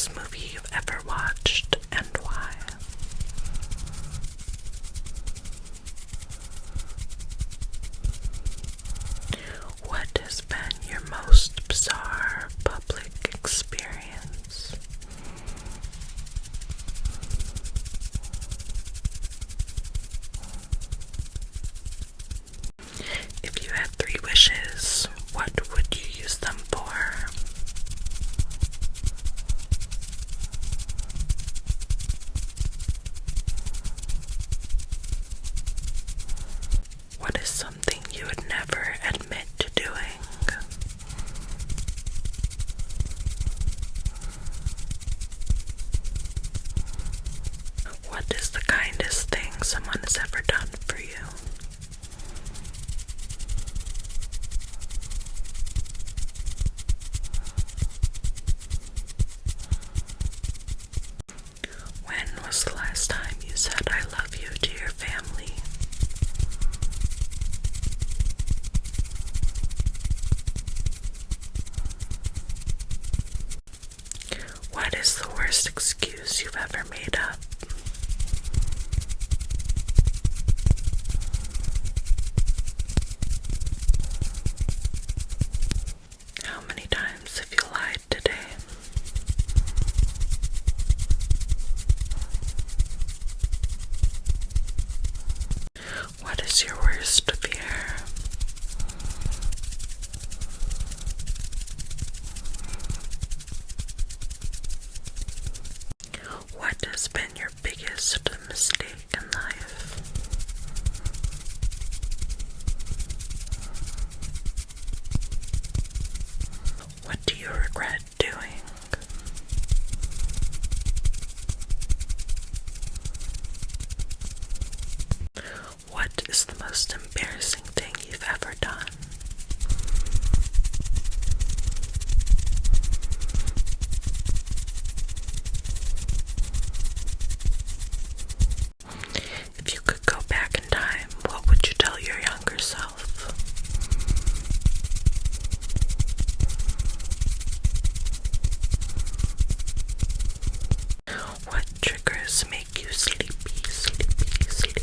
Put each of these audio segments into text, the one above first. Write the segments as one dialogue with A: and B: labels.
A: best movie you've ever watched and why? What has been your most bizarre public experience? If you had 3 wishes, what would you use them for? What is something you would never admit to doing? What is the kindest thing someone has ever done for you? When was the last time you said I love you to your family? What is the worst excuse you've ever made up? How many times have you lied today? What is your worst fear? What has been your biggest mistake in life? What do you regret doing? What is the most embarrassing thing you've ever done? If you could go back in time, what would you tell your younger self? What triggers make you sleepy, sleepy, sleepy, sleepy?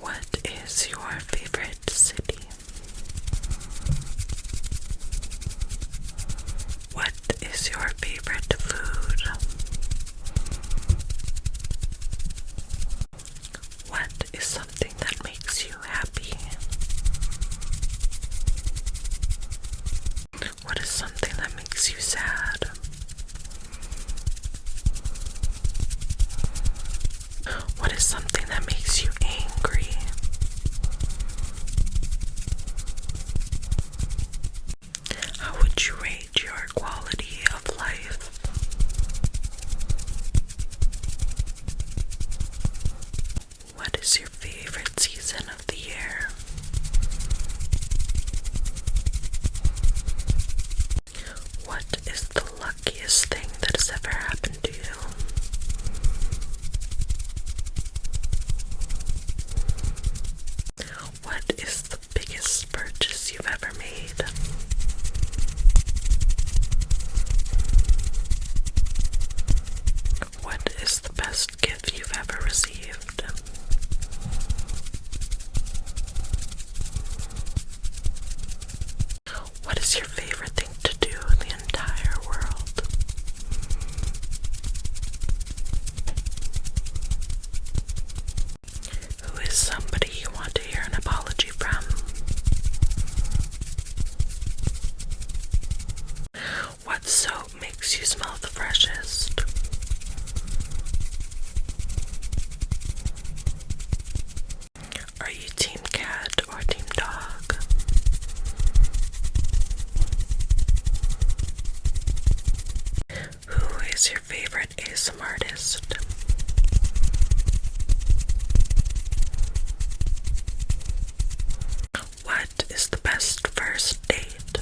A: What is your favorite city? What is your favorite food? What is something that makes you happy? What is something that makes you sad? What is something that makes you angry? How would you rate your quality of life? What is your favorite season of the year? What is the luckiest thing that has ever happened to you? What is the biggest purchase you've ever made? What is the best gift you've ever received? What is your favorite thing to do in the entire world? Who is somebody you want to hear an apology from? What soap makes you smell the freshest? Are you team cat or team dog? Who is your favorite ASMR artist? What is the best first date?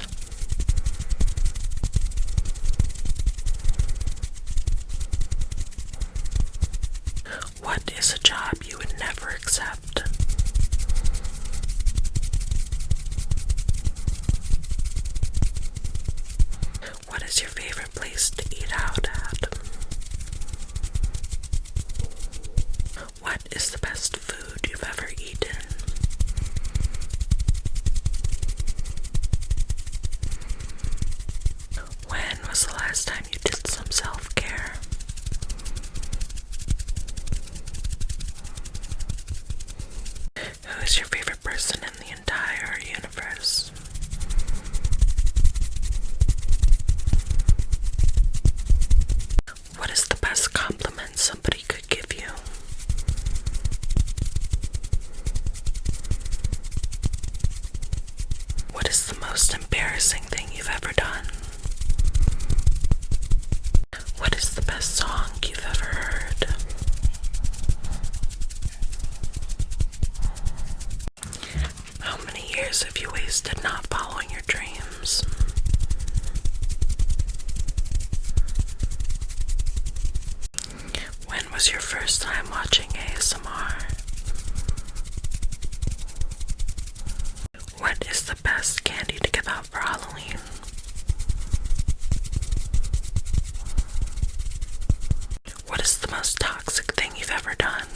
A: What is a job you would never accept? is your favorite place to eat out at? What is the best food you've ever eaten? When was the last time you did some self-care? Who is your favorite person in the entire universe? What is the best compliment somebody could give you? What is the most embarrassing thing you've ever done? What is the best song you've ever heard? How many years have you wasted not following your dreams? When was your first time watching ASMR? What is the best candy to give out for Halloween? What is the most toxic thing you've ever done?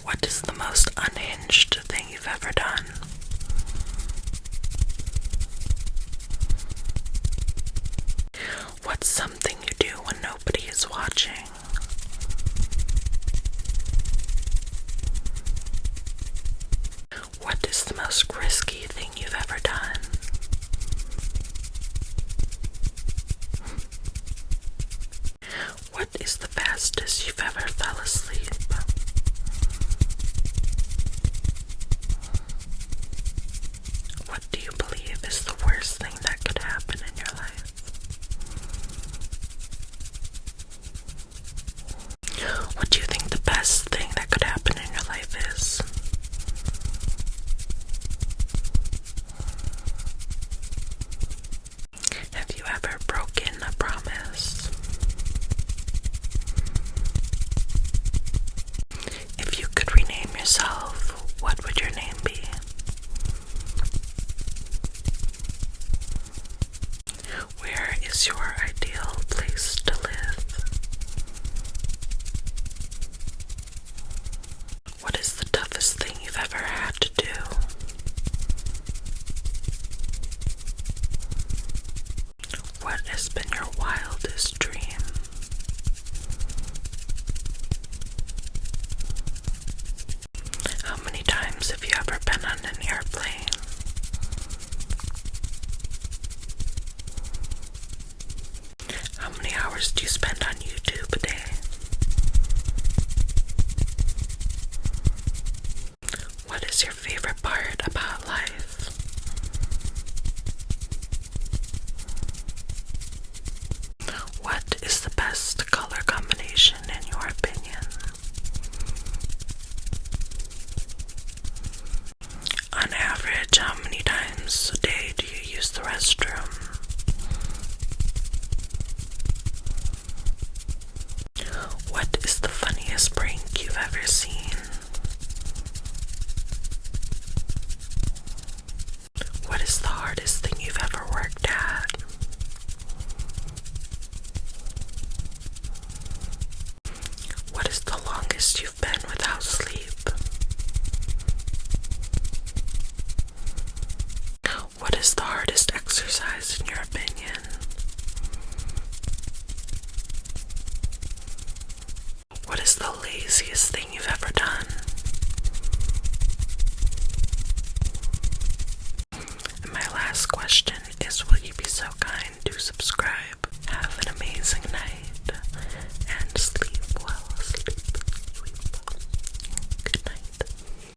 A: What is the most unhinged thing you've ever done? What's something you do when nobody is watching? What is the most risky thing you've ever done? What is the fastest you've ever fell asleep? What do you believe is the worst thing that could happen in your life? What do you think the best thing that could happen in your life is? Have you ever broken a promise? If you could rename yourself, what would your name be? Where is your ideal place to live? What is the toughest thing you've ever had to do? What has been your wildest dream? How many times have you ever been on an airplane? How many hours do you spend on YouTube a day? What is your favorite part about life? What is the best color combination in your opinion? On average, how many times a day do you use the restroom? What is the funniest prank you've ever seen? What is the hardest thing you've ever worked at? What is the longest you've been without sleep? What is the